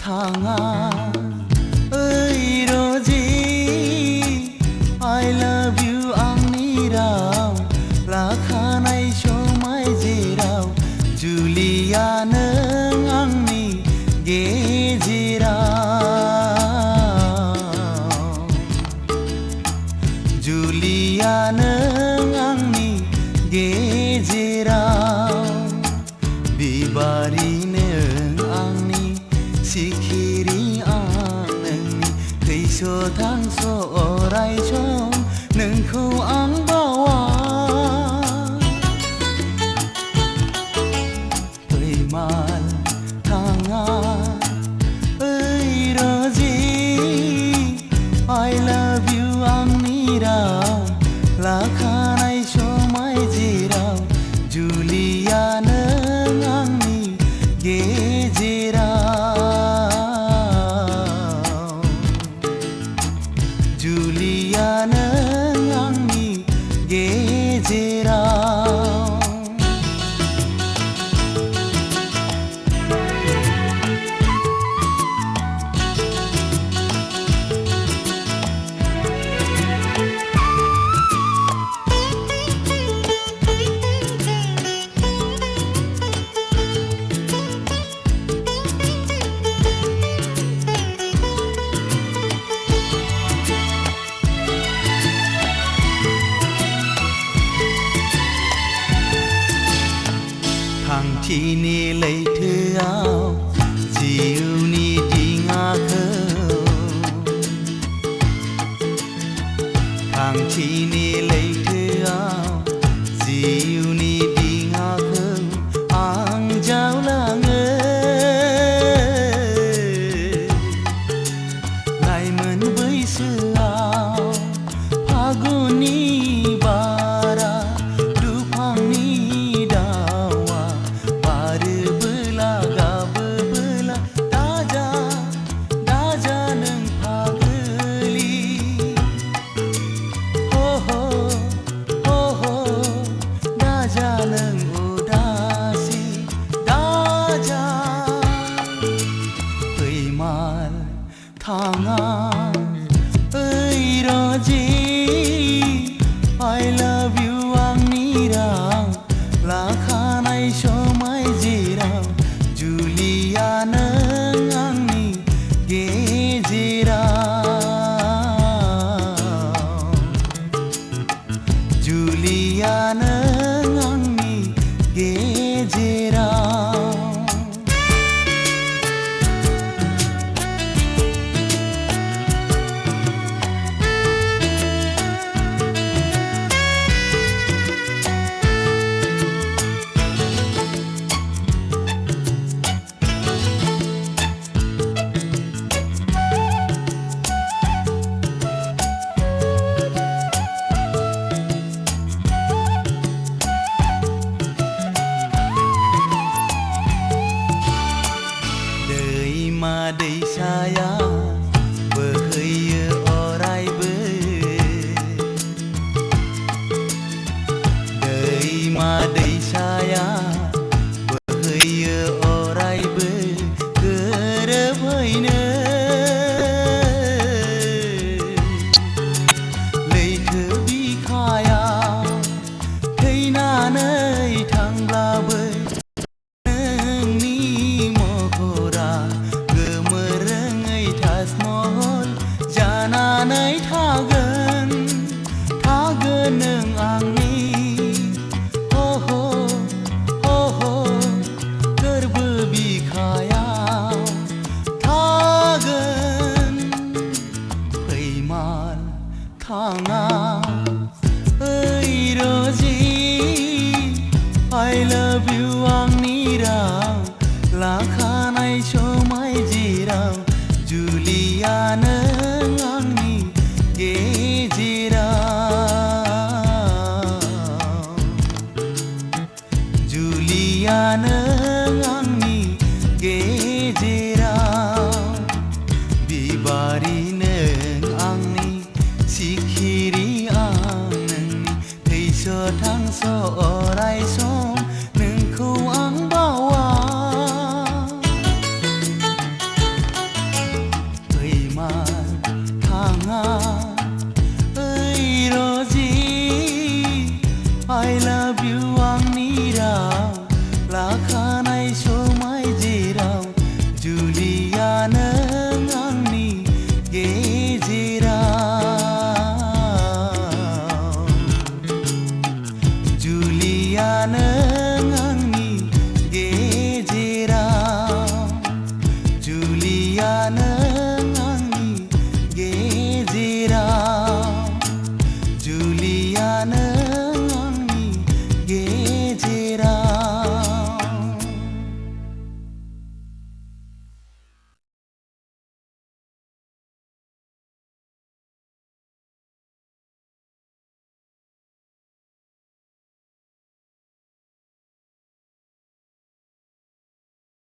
थाङा ओइ र'जी I love you आंनि राव लाखानाय समाय जेराव जुलिया नों आंनि गेजेराव जुलिया नों आंनि गेजेराव बिबारि नों आंनि सिखिरि आं नोंनि थैस' थांस' अराय सम नोंखौ आं बावा फैमाल थाङा ओइ र'जी I love you आंनि राव लाखानाय समाय जेराव जुलिया नों आंनि गेजेराव जुलिया नों आंनि गेजेराव थांखिनि लैथोआव जिउनि दिङाखौ थांखिनि लैथोआव जिउनि दिङाखौ आं जावलाङो लाइमोन बैसोआव फागुननि बारा दुफांनि थाङा ओइ र'जी I love you आंनि राव लाखानाय समाय जेराव जुलिया नों आंनि गेजेराव जुलिया नों आंनि गेजेराव दैसाया बोहैयो अरायबो दैमा दैसाया बोहैयो अरायबो गोरोबहैनो लैथो बिखायाव थैनानै थांब्लाबो जानानै थागोन नों आंनि गोरबो बिखायाव थागोन फैमाल थाङा ओइ र'जी I love you आंनि राव लाखानाय समाय जेराव जुलिया नों आंनि गेजेराव जुलिया नों आंनि गेजेराव बिबारि नों आंनि सिखिरि आं नोंनि थैस' थांस'